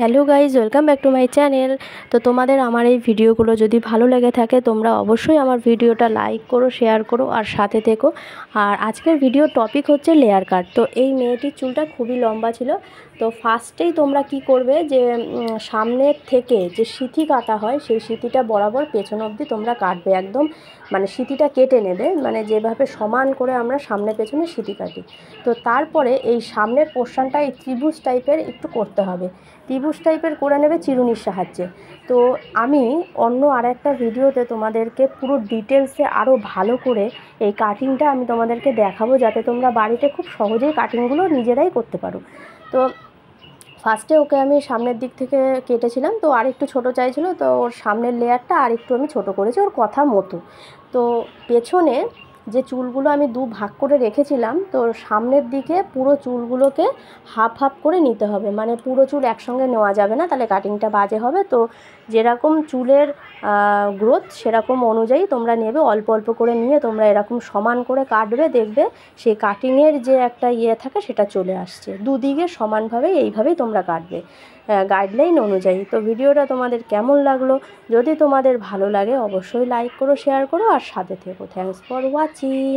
Hello guys, welcome back to my channel. তো তোমাদের আমার এই ভিডিওগুলো যদি ভালো লেগে থাকে তোমরা অবশ্যই আমার ভিডিওটা লাইক করো, শেয়ার করো আর সাথে থেকো। আর আজকের ভিডিওর টপিক হচ্ছে লেয়ার কাট। তো এই মেয়েটির চুলটা খুবই লম্বা ছিল। তো ফার্স্টেই তোমরা কি করবে যে সামনের থেকে যে সিঁথি কাটা হয় সেই সিঁথিটা বরাবর পেছন অবধি তোমরা কাটবে, একদম মানে সিঁথিটা কেটে নেবে, মানে যেভাবে সমান করে আমরা সামনে পেছনে সিঁথি কাটি। তো তারপরে এই সামনের পোর্শনটা এই ত্রিভুজ টাইপের একটু করতে হবে, ত্রিভুজ টাইপের করে নেবে চিরুনির সাহায্যে। তো আমি অন্য আরেকটা ভিডিওতে তোমাদেরকে পুরো ডিটেলসে আরও ভালো করে এই কাটিংটা আমি তোমাদেরকে দেখাবো, যাতে তোমরা বাড়িতে খুব সহজেই কাটিংগুলো নিজেরাই করতে পারো। তো ফার্স্টে ওকে আমি সামনের দিক থেকে কেটেছিলাম, তো আর একটু ছোটো চাইছিলো, তো ওর সামনের লেয়ারটা আর একটু আমি ছোটো করেছি ওর কথা মতো। তো পেছনে যে চুলগুলো আমি দু ভাগ করে রেখেছিলাম, তো সামনের দিকে পুরো চুলগুলোকে হাফ হাফ করে নিতে হবে, মানে পুরো চুল একসঙ্গে নেওয়া যাবে না, তাহলে কাটিংটা বাজে হবে। তো যেরকম চুলের গ্রোথ সেরকম অনুযায়ী তোমরা নেবে, অল্প অল্প করে নিয়ে তোমরা এরকম সমান করে কাটবে, দেখবে সেই কাটিংয়ের যে একটা থাকে সেটা চলে আসছে। দুদিকে সমানভাবে এইভাবেই তোমরা কাটবে গাইডলাইন অনুযায়ী। তো ভিডিওটা তোমাদের কেমন লাগলো? যদি তোমাদের ভালো লাগে অবশ্যই লাইক করো, শেয়ার করো আর সাথে থেকো। Thanks for watching.